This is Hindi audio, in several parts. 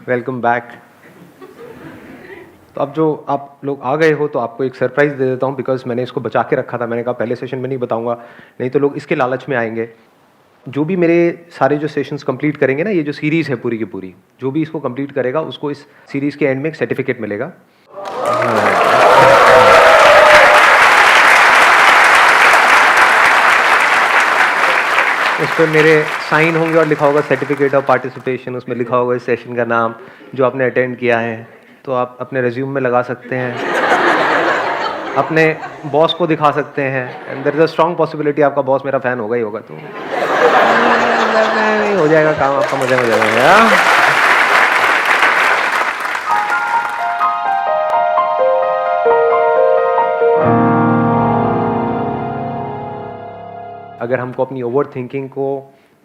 Welcome back. तो अब जो आप लोग आ गए हो तो आपको एक सरप्राइज़ दे देता हूँ, बिकॉज़ मैंने इसको बचा के रखा था। मैंने कहा पहले सेशन में नहीं बताऊँगा, नहीं तो लोग इसके लालच में आएंगे। जो भी मेरे सारे जो सेशंस कंप्लीट करेंगे ना, ये जो सीरीज़ है पूरी की पूरी, जो भी इसको कंप्लीट करेगा उसको इस सीरीज़ के एंड में एक सर्टिफिकेट मिलेगा। उस पर मेरे साइन होंगे और लिखा होगा सर्टिफिकेट ऑफ पार्टिसिपेशन। उसमें लिखा होगा इस सेशन का नाम जो आपने अटेंड किया है। तो आप अपने रिज्यूम में लगा सकते हैं, अपने बॉस को दिखा सकते हैं। And there is a strong possibility आपका बॉस मेरा फ़ैन होगा ही होगा, तो हो जाएगा काम आपका, मज़े में जाएगा। अगर हमको अपनी ओवर थिंकिंग को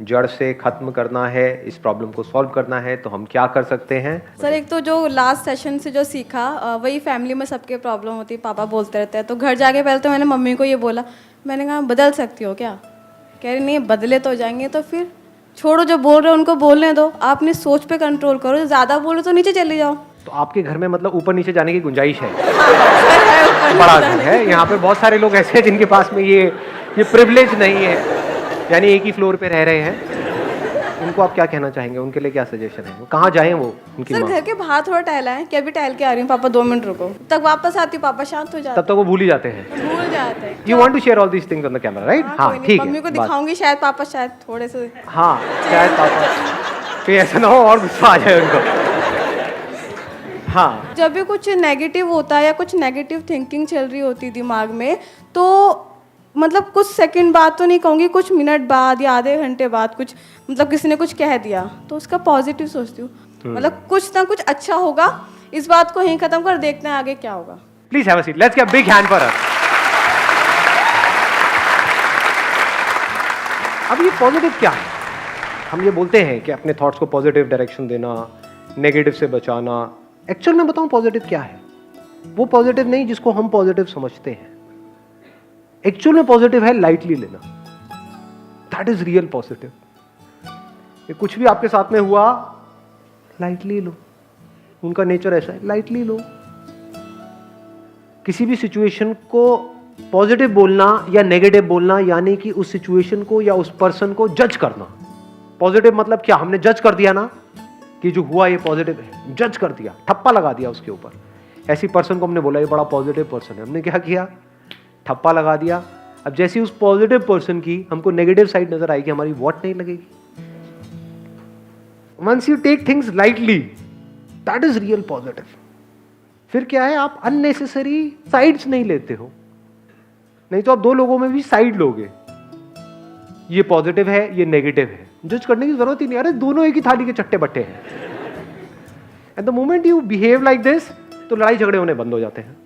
जड़ से ख़त्म करना है, इस प्रॉब्लम को सॉल्व करना है, तो हम क्या कर सकते हैं? सर एक तो जो लास्ट सेशन से जो सीखा वही फैमिली में सबके प्रॉब्लम होती है, पापा बोलते रहते हैं। तो घर जाके पहले तो मैंने मम्मी को ये बोला, मैंने कहा बदल सकती हो क्या? कह रही नहीं बदले तो जाएंगे। तो फिर छोड़ो, जो बोल रहे हो उनको बोलने दो, आप अपनी सोच पे कंट्रोल करो। ज़्यादा बोलो तो नीचे चली जाओ। तो आपके घर में मतलब ऊपर नीचे जाने की गुंजाइश है? सर है ऊपर बड़ा नीचे घर है, यहाँ पे बहुत सारे लोग ऐसे हैं जिनके पास में ये प्रिविलेज नहीं है, यानी एक ही फ्लोर पे रह रहे हैं। उनको आप क्या कहना चाहेंगे? उनके लिए क्या सजेशन है? वो कहाँ जाएं वो उनकी सर माँ? घर के बाहर थोड़ा टहला है कि अभी टहल के आ रही हूँ पापा, 2 मिनट रुको। तब वापस आती हूँ, पापा शांत हो जाते तब तक वो भूल ही जाते हैं। हैं, भूल जाते हैं। You want to share all these things on the camera, right? हाँ, हाँ कोई नहीं, ठीक है। मम्मी को बात- दिखाऊंगी, शायद पापा शायद थोड़े से। हाँ शायद पापा फिर ऐसा ना हो और गुस्सा आ जाए उनको। हाँ जब भी कुछ नेगेटिव होता है या कुछ नेगेटिव थिंकिंग चल रही होती दिमाग में, तो मतलब कुछ सेकंड बाद तो नहीं कहूँगी, कुछ मिनट बाद या आधे घंटे बाद कुछ मतलब किसी ने कुछ कह दिया तो उसका पॉजिटिव सोचती हूँ, मतलब कुछ ना कुछ अच्छा होगा। इस बात को यहीं खत्म कर, देखते हैं आगे क्या होगा। Please have a seat, let's give big hand for her. अब ये पॉजिटिव क्या है? हम ये बोलते हैं कि अपने थॉट्स को पॉजिटिव डायरेक्शन देना, नेगेटिव से बचाना। एक्चुअल में बताऊं पॉजिटिव क्या है? वो पॉजिटिव नहीं जिसको हम पॉजिटिव समझते हैं। एक्चुअल में पॉजिटिव है लाइटली लेना। That is real positive. ये कुछ भी आपके साथ में हुआ, लाइटली लो। उनका नेचर ऐसा है, लाइटली लो। किसी भी सिचुएशन को पॉजिटिव बोलना या नेगेटिव बोलना, यानी कि उस सिचुएशन को या उस पर्सन को जज करना। पॉजिटिव मतलब क्या? हमने जज कर दिया ना कि जो हुआ ये पॉजिटिव है, जज कर दिया, ठप्पा लगा दिया उसके ऊपर। ऐसी पर्सन को हमने बोला ये बड़ा पॉजिटिव पर्सन है, हमने क्या किया? ठप्पा लगा दिया। अब जैसी उस पॉजिटिव पर्सन की हमको नेगेटिव साइड नजर आएगी, हमारी वॉट नहीं लगेगी। Once you take things lightly, that is real positive. फिर क्या है? आप अननेसेसरी साइड्स नहीं लेते हो। नहीं तो आप दो लोगों में भी साइड लोगे, ये पॉजिटिव है ये नेगेटिव है, जज करने की जरूरत ही नहीं। अरे दोनों एक ही थाली के चट्टे बट्टे हैं। At the moment you behave like this, तो लड़ाई झगड़े होने बंद हो जाते हैं।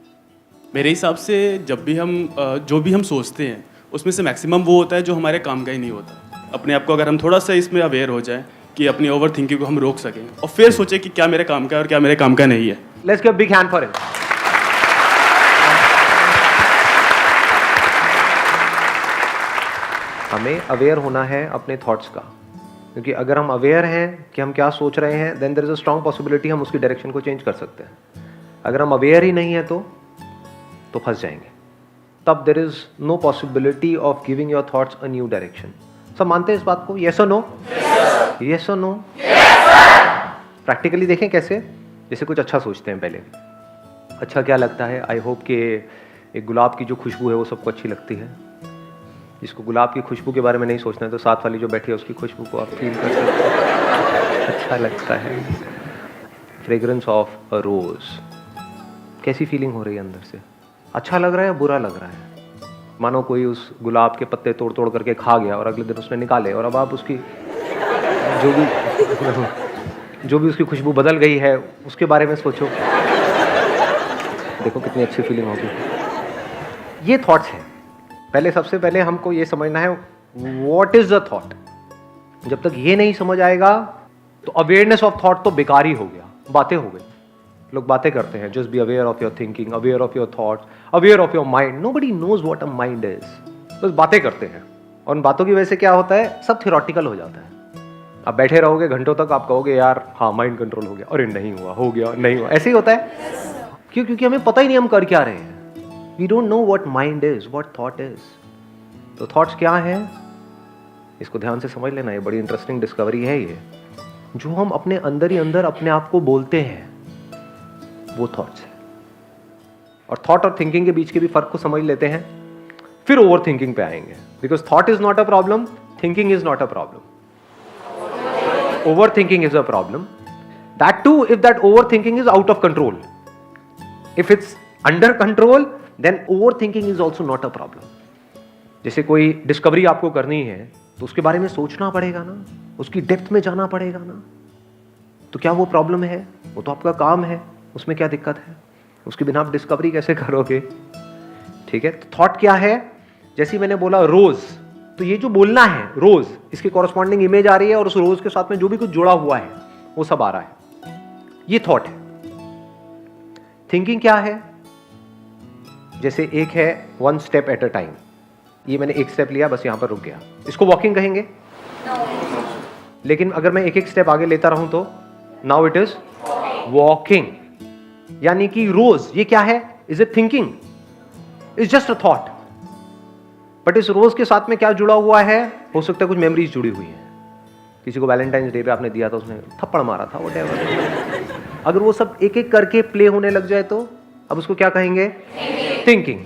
मेरे हिसाब से जब भी हम जो भी हम सोचते हैं उसमें से मैक्सिमम वो होता है जो हमारे काम का ही नहीं होता। अपने आप को अगर हम थोड़ा सा इसमें अवेयर हो जाए कि अपनी ओवर थिंकिंग को हम रोक सकें और फिर सोचें कि क्या मेरे काम का है और क्या मेरे काम का नहीं है। Let's give big hand for him. हमें अवेयर होना है अपने थॉट्स का, क्योंकि अगर हम अवेयर हैं कि हम क्या सोच रहे हैं, then there is a strong possibility हम उसकी डायरेक्शन को चेंज कर सकते हैं। अगर हम अवेयर ही नहीं है तो फंस जाएंगे। तब there is no possibility of giving your thoughts a new direction. सब मानते हैं इस बात को? यस और नो? यस और नो? प्रैक्टिकली देखें कैसे। जैसे कुछ अच्छा सोचते हैं पहले, अच्छा क्या लगता है? आई होप कि एक गुलाब की जो खुशबू है वो सबको अच्छी लगती है। जिसको गुलाब की खुशबू के बारे में नहीं सोचना है, तो साथ वाली जो बैठी है उसकी खुशबू को आप फील कर सकते हैं। अच्छा लगता है। फ्रेग्रेंस ऑफ अ रोज, कैसी फीलिंग हो रही है अंदर से? अच्छा लग रहा है या बुरा लग रहा है? मानो कोई उस गुलाब के पत्ते तोड़ तोड़ करके खा गया और अगले दिन उसने निकाले, और अब आप उसकी जो भी उसकी खुशबू बदल गई है उसके बारे में सोचो। देखो कितनी अच्छी फीलिंग होगी। ये थॉट्स हैं। पहले सबसे पहले हमको ये समझना है व्हाट इज द थॉट। जब तक ये नहीं समझ आएगा तो अवेयरनेस ऑफ थॉट तो बेकार ही हो गया, बातें हो गई। लोग बातें करते हैं, just be aware of your thinking, aware of your thoughts, aware of your mind. Nobody knows what a mind is. बस बातें करते हैं, और उन बातों की वजह से क्या होता है? सब थियोरेटिकल हो जाता है। आप बैठे रहोगे घंटों तक, आप कहोगे यार हाँ माइंड कंट्रोल हो गया, अरे नहीं हुआ, हो गया, नहीं हुआ, ऐसे ही होता है। क्यों? क्योंकि हमें पता ही नहीं हम कर क्या रहे हैं। We don't know what mind is, what thought is. तो थॉट्स क्या है, इसको ध्यान से समझ लेना, ये बड़ी इंटरेस्टिंग डिस्कवरी है। ये जो हम अपने अंदर ही अंदर अपने आप को बोलते हैं वो थॉट्स है। और थॉट और थिंकिंग के बीच के भी फर्क को समझ लेते हैं, फिर ओवर थिंकिंग पे आएंगे। Because thought is not a problem, thinking is not a problem, overthinking is a problem. That too if that overthinking is out of control. If it's under control then overthinking is also not a problem. जैसे कोई डिस्कवरी आपको करनी है तो उसके बारे में सोचना पड़ेगा ना, उसकी डेप्थ में जाना पड़ेगा ना। तो क्या वो प्रॉब्लम है? वो तो आपका काम है, उसमें क्या दिक्कत है? उसके बिना आप डिस्कवरी कैसे करोगे? ठीक है। तो थॉट क्या है? जैसे मैंने बोला रोज, तो ये जो बोलना है रोज, इसके कॉरस्पॉन्डिंग इमेज आ रही है और उस रोज के साथ में जो भी कुछ जुड़ा हुआ है वो सब आ रहा है, ये थॉट है। थिंकिंग क्या है? जैसे एक है one step at a time, ये मैंने एक स्टेप लिया, बस यहां पर रुक गया, इसको वॉकिंग कहेंगे? लेकिन अगर मैं एक एक स्टेप आगे लेता रहूं तो नाउ इट इज वॉकिंग। यानी कि रोज ये क्या है? Is it thinking? Is just a thought. But इस रोज के साथ में क्या जुड़ा हुआ है? हो सकता है कुछ मेमोरीज जुड़ी हुई है, किसी को वैलेंटाइंस डे पे आपने दिया था, उसने थप्पड़ मारा था, व्हाटएवर। अगर वो सब एक एक करके प्ले होने लग जाए तो अब उसको क्या कहेंगे? थिंकिंग।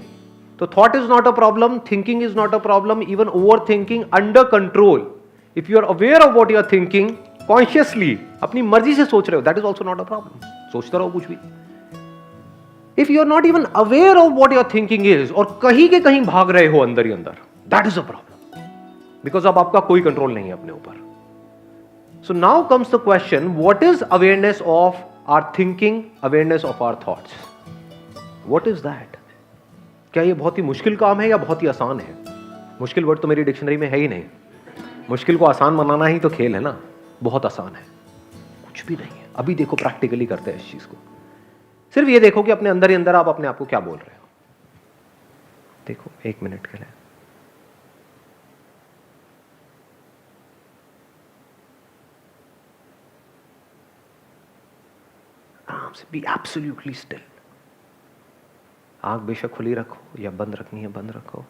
तो thought is not a problem, thinking is not a problem, even over thinking under control. If you are aware of what you are thinking consciously, अपनी मर्जी से सोच रहे हो, that is also not a problem. सोचते रहो कुछ भी। If you are not even aware of what your thinking is, और कहीं के कहीं भाग रहे हो अंदर ही अंदर, that is a problem, because अब आपका कोई कंट्रोल नहीं है अपने ऊपर। So now comes the question, what is awareness of our thinking, awareness of our thoughts? What is that? क्या ये बहुत ही मुश्किल काम है या बहुत ही आसान है? मुश्किल वर्ड तो मेरी डिक्शनरी में है ही नहीं। मुश्किल को आसान बनाना ही तो खेल है ना। बहुत आसान है, कुछ भी नहीं है। अभी देखो प्रैक्टिकली करते हैं इस चीज को। सिर्फ ये देखो कि अपने अंदर ही अंदर आप अपने आप को क्या बोल रहे हो। देखो एक मिनट के लिए आराम से, बी एब्सोल्युटली स्टिल। आंख बेशक खुली रखो या बंद रखनी है बंद रखो।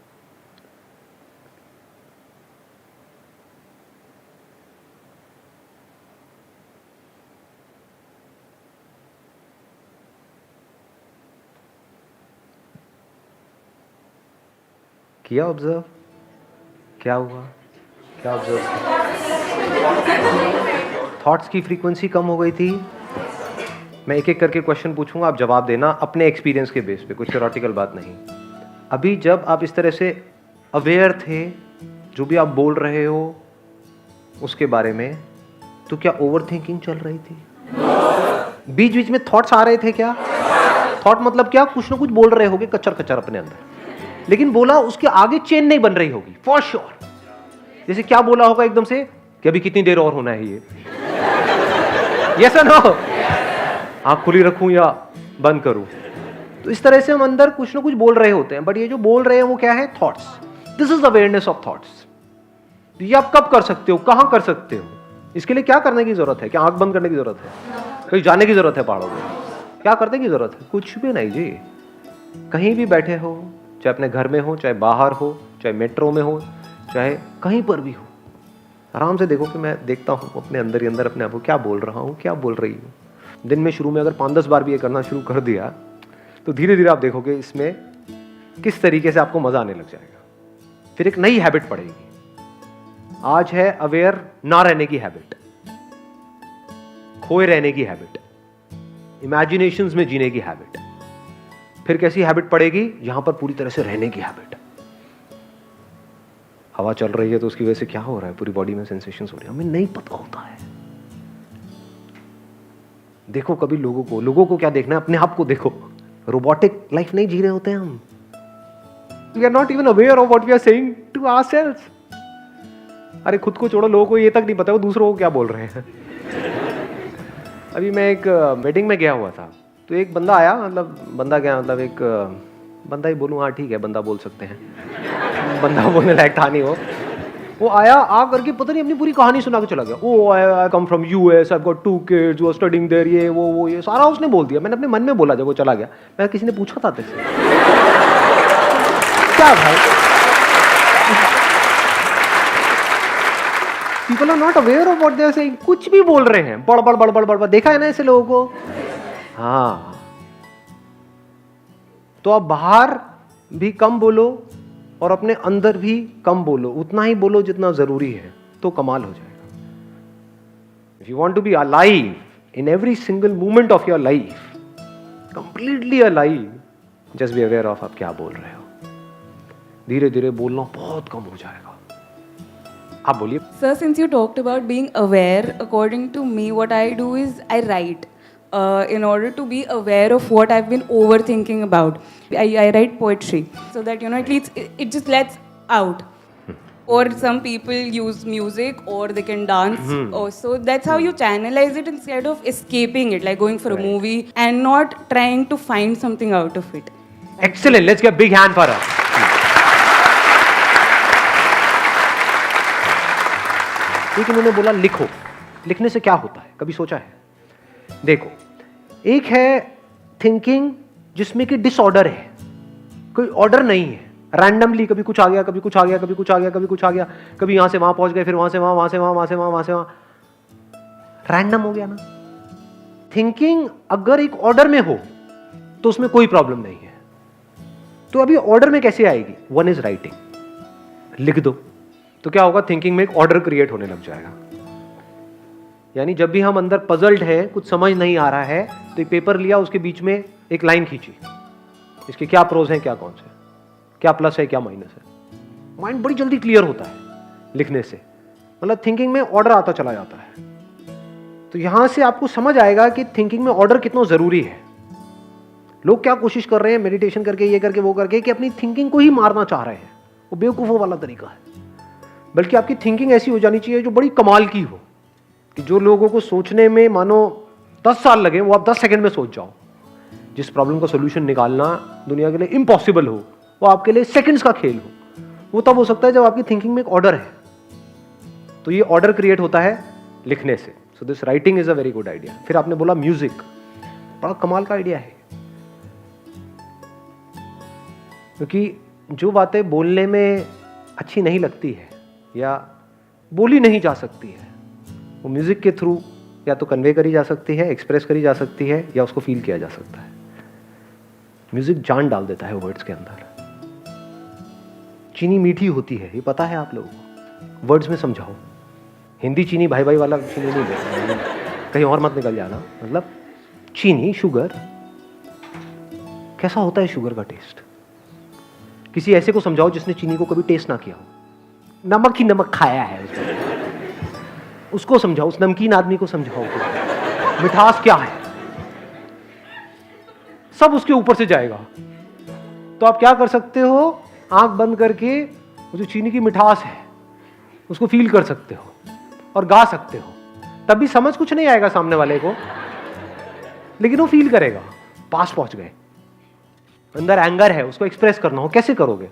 किया ऑब्जर्व? क्या हुआ? क्या ऑब्जर्व? थॉट्स की फ्रीक्वेंसी कम हो गई थी। मैं एक एक करके क्वेश्चन पूछूंगा, आप जवाब देना अपने एक्सपीरियंस के बेस पे, कुछ थ्योरेटिकल बात नहीं। अभी जब आप इस तरह से अवेयर थे, जो भी आप बोल रहे हो उसके बारे में, तो क्या ओवर थिंकिंग चल रही थी? बीच बीच में थॉट्स आ रहे थे क्या? थॉट मतलब क्या? कुछ ना कुछ बोल रहे होगे कच्चर कच्चर अपने अंदर, लेकिन बोला उसके आगे चेन नहीं बन रही होगी फॉर श्योर। जैसे क्या बोला होगा एकदम से कि अभी कितनी देर और होना है ये, यस और नो? आंख खुली रखूं या बंद करूं? तो इस तरह से हम अंदर कुछ ना कुछ बोल रहे होते हैं, बट ये जो बोल रहे हैं वो क्या है? Thoughts. This is awareness of thoughts. ये आप कब कर सकते हो, कहां कर सकते हो? इसके लिए क्या करने की जरूरत है? क्या आंख बंद करने की जरूरत है? कहीं जाने की जरूरत है पहाड़ों में? क्या करने की जरूरत है? कुछ भी नहीं जी। कहीं भी बैठे हो, चाहे अपने घर में हो, चाहे बाहर हो, चाहे मेट्रो में हो, चाहे कहीं पर भी हो, आराम से देखो कि मैं देखता हूँ अपने अंदर ही अंदर अपने आप को क्या बोल रहा हूँ, क्या बोल रही हूँ। दिन में शुरू में अगर 5-10 बार भी ये करना शुरू कर दिया तो धीरे धीरे आप देखोगे इसमें किस तरीके से आपको मजा आने लग जाएगा। फिर एक नई हैबिट पड़ेगी। आज है अवेयर ना रहने की हैबिट, खोए रहने की हैबिट, इमेजिनेशंस में जीने की हैबिट। फिर कैसी हैबिट पड़ेगी? यहां पर पूरी तरह से रहने की हैबिट। हवा चल रही है तो उसकी वजह से क्या हो रहा है, पूरी बॉडी में सेंसेशंस हो रही है, हमें नहीं पता होता है। देखो कभी लोगों को क्या देखना है, अपने आप को देखो। रोबोटिक लाइफ नहीं जी रहे होते हैं हम। We are not even aware of what we are saying to ourselves. अरे खुद को छोड़ो, लोगों को ये तक नहीं पता वो दूसरों को क्या बोल रहे हैं। अभी मैं एक मीटिंग में गया हुआ था, तो एक बंदा आया, मतलब बंदा क्या, मतलब एक बंदा ही बोलूँ, हाँ ठीक है बंदा बोल सकते हैं, बंदा बोलने लायक था नहीं वो। वो आया आ करके पता नहीं अपनी पूरी कहानी सुना के चला गया। Oh I come from US, I got 2 kids, वो स्टडिंग देयर, ये वो ये सारा उसने बोल दिया। मैंने अपने मन में बोला जब वो चला गया, मैं किसी ने पूछा था तेरे से क्या भाई? People are not aware of what they are saying. कुछ भी बोल रहे हैं, बड़ बड़ बड़ बड़ बड़। देखा है ना ऐसे लोगों को? हाँ, तो आप बाहर भी कम बोलो और अपने अंदर भी कम बोलो, उतना ही बोलो जितना जरूरी है, तो कमाल हो जाएगा। If you want to be alive in every single moment of your life, completely alive, just be aware of आप क्या बोल रहे हो। धीरे धीरे बोलना बहुत कम हो जाएगा। आप बोलिए। Sir, since you talked about being aware, according to me, what I do is I write. In order to be aware of what I've been overthinking about, I write poetry so that at least it just lets out. Or some people use music, or they can dance. So that's how you channelize it instead of escaping it, like going for a movie and not trying to find something out of it. Excellent. Let's get a big hand for her. एक इन्होंने बोला लिखो। लिखने से क्या होता है, कभी सोचा है? देखो, एक है थिंकिंग जिसमें कि डिसऑर्डर है, कोई ऑर्डर नहीं है, रैंडमली कभी कुछ आ गया, कभी कुछ आ गया, कभी कुछ आ गया, कभी कुछ आ गया, कभी यहां से वहां पहुंच गए, फिर वहां से वहां, वहां से वहां, वहां से वहां, वहां से वहां, रैंडम हो गया ना। थिंकिंग अगर एक ऑर्डर में हो तो उसमें कोई प्रॉब्लम नहीं है। तो अभी ऑर्डर में कैसे आएगी? One is writing. लिख दो तो क्या होगा? थिंकिंग में एक ऑर्डर क्रिएट होने लग जाएगा। यानी जब भी हम अंदर पजल्ड है, कुछ समझ नहीं आ रहा है, तो एक पेपर लिया, उसके बीच में एक लाइन खींची, इसके क्या प्रोज हैं, क्या कौन से, क्या प्लस है, क्या माइनस है। माइंड बड़ी जल्दी क्लियर होता है लिखने से। मतलब थिंकिंग में ऑर्डर आता चला जाता है। तो यहां से आपको समझ आएगा कि थिंकिंग में ऑर्डर कितना जरूरी है। लोग क्या कोशिश कर रहे हैं मेडिटेशन करके, ये करके, वो करके, कि अपनी थिंकिंग को ही मारना चाह रहे हैं। वो बेवकूफों वाला तरीका है। बल्कि आपकी थिंकिंग ऐसी हो जानी चाहिए जो बड़ी कमाल की हो, कि जो लोगों को सोचने में मानो 10 साल लगे, वो आप 10 सेकंड में सोच जाओ। जिस प्रॉब्लम का सोल्यूशन निकालना दुनिया के लिए इम्पॉसिबल हो, वो आपके लिए सेकंड्स का खेल हो। वो तब हो सकता है जब आपकी थिंकिंग में एक ऑर्डर है। तो ये ऑर्डर क्रिएट होता है लिखने से। So this writing is a very good idea. फिर आपने बोला म्यूजिक, बड़ा कमाल का आइडिया है, क्योंकि जो बातें बोलने में अच्छी नहीं लगती है या बोली नहीं जा सकती है, वो म्यूजिक के थ्रू या तो कन्वे करी जा सकती है, एक्सप्रेस करी जा सकती है, या उसको फील किया जा सकता है। म्यूजिक जान डाल देता है वर्ड्स के अंदर। चीनी मीठी होती है, ये पता है आप लोगों को। वर्ड्स में समझाओ। हिंदी चीनी भाई भाई वाला चीनी नहीं बोलते, कहीं और मत निकल जाना। मतलब चीनी, शुगर, कैसा होता है शुगर का टेस्ट? किसी ऐसे को समझाओ जिसने चीनी को कभी टेस्ट ना किया हो। नमक ही नमक खाया है उसको समझाओ, उस नमकीन आदमी को समझाओ कि मिठास क्या है। सब उसके ऊपर से जाएगा। तो आप क्या कर सकते हो? आंख बंद करके वो जो चीनी की मिठास है उसको फील कर सकते हो और गा सकते हो। तब भी समझ कुछ नहीं आएगा सामने वाले को, लेकिन वो फील करेगा। पास पहुंच गए। अंदर एंगर है, उसको एक्सप्रेस करना हो, कैसे करोगे?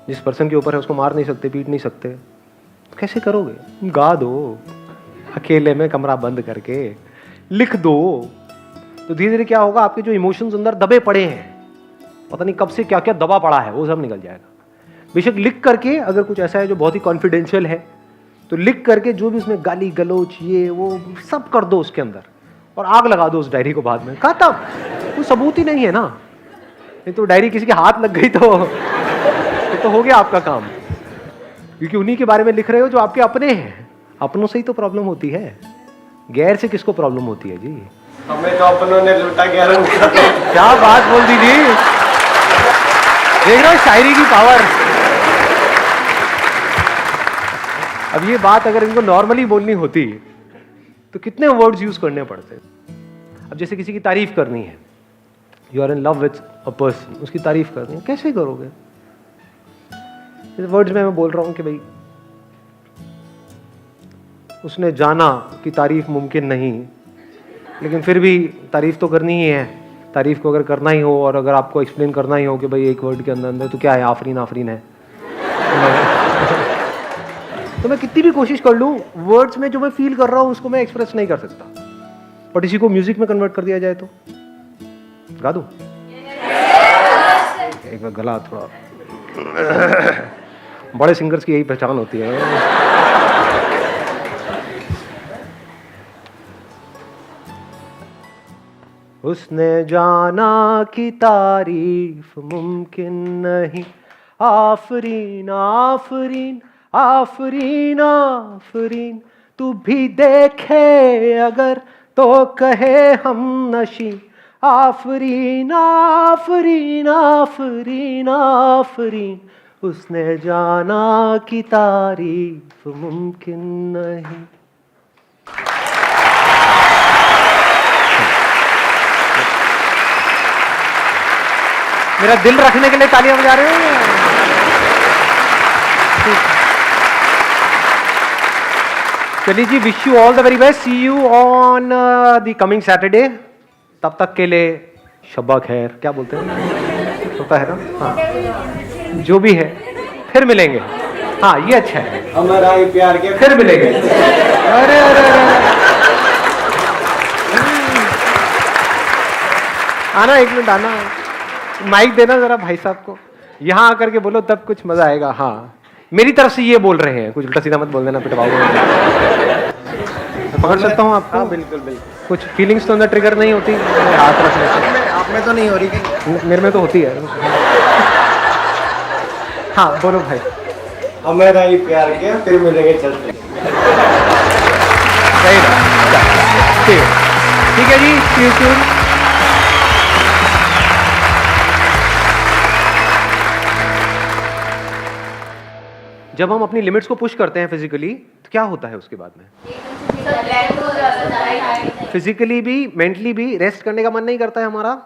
जिस पर्सन के ऊपर है उसको मार नहीं सकते, पीट नहीं सकते, कैसे करोगे? गा दो, अकेले में कमरा बंद करके लिख दो। तो धीरे धीरे क्या होगा? आपके जो इमोशंस अंदर दबे पड़े हैं, पता नहीं कब से क्या क्या दबा पड़ा है, वो सब निकल जाएगा। बेशक लिख करके, अगर कुछ ऐसा है जो बहुत ही कॉन्फिडेंशियल है, तो लिख करके जो भी उसमें गाली गलोच ये वो सब कर दो उसके अंदर, और आग लगा दो उस डायरी को बाद में। खत्म। कोई सबूत ही नहीं है ना। नहीं तो डायरी किसी के हाथ लग गई तो हो गया आपका काम, क्योंकि उन्हीं के बारे में लिख रहे हो जो आपके अपने हैं। अपनों से ही तो प्रॉब्लम होती है, गैर से किसको प्रॉब्लम होती है जी? हमें तो अपनों ने लूटा गैरों का। क्या बात बोल दी जी। देख रहे हो शायरी की पावर। अब ये बात अगर इनको नॉर्मली बोलनी होती तो कितने वर्ड्स यूज करने पड़ते। अब जैसे किसी की तारीफ करनी है, you are in love with a person, उसकी तारीफ करनी है, कैसे करोगे? वर्ड्स में मैं बोल रहा हूं कि भाई उसने जाना कि तारीफ मुमकिन नहीं, लेकिन फिर भी तारीफ तो करनी ही है। तारीफ को अगर करना ही हो और अगर आपको एक्सप्लेन करना ही हो कि भाई एक वर्ड के अंदर अंदर तो क्या है, आफरीन आफरीन है। तो मैं कितनी भी कोशिश कर लूँ, वर्ड्स में जो मैं फील कर रहा हूँ उसको मैं एक्सप्रेस नहीं कर सकता। बट इसी को म्यूजिक में कन्वर्ट कर दिया जाए तो गा दूँ? एक बार गला थोड़ा बड़े सिंगर्स की यही पहचान होती है। उसने जाना कि तारीफ मुमकिन नहीं, आफरीन आफरीन आफरीन आफरीन, तू भी देखे अगर तो कहे हम नशी, आफरीन आफरीन आफरीन आफरीन, उसने जाना कि तारीफ मुमकिन नहीं। मेरा दिल रखने के लिए तालियां बजा रहे हो? चलिए जी, wish you all the very best, see you on the coming Saturday. तब तक के लिए शब्बा खैर, क्या बोलते हैं, होता है ना? हाँ, जो भी है, फिर मिलेंगे। हाँ, ये अच्छा है, हमारा ही प्यार के फिर मिलेंगे। अरे अरे अरे, आना, एक मिनट आना, माइक देना जरा भाई साहब को, यहाँ आकर के बोलो तब कुछ मजा आएगा। हाँ, मेरी तरफ से ये बोल रहे हैं, कुछ उल्टा सीधा मत बोल देना, पिटवाओगे। मैं पकड़ सकता हूँ आपको? हाँ बिल्कुल बिल्कुल। कुछ फीलिंग्स तो अंदर ट्रिगर नहीं होती हाथ रखने से? आप में तो नहीं हो रही कहीं? मेरे में तो होती है। हाँ बोलो भाई। हमारा ही प्यार के फिर मिलेंगे, चलते। सही रहा, ठीक है जी, see you soon। जब हम अपनी लिमिट्स को पुश करते हैं फिजिकली तो क्या होता है उसके बाद में? फिजिकली भी मेंटली भी रेस्ट करने का मन नहीं करता है, हमारा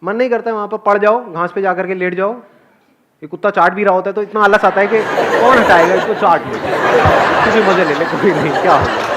मन नहीं करता है वहां पर पड़ जाओ, घास पे जाकर के लेट जाओ। ये कुत्ता चाट भी रहा होता है तो इतना आलस आता है कि कौन हटाएगा इसको, चाट ले, कुछ भी मजे ले ले, कोई नहीं, क्या होगा।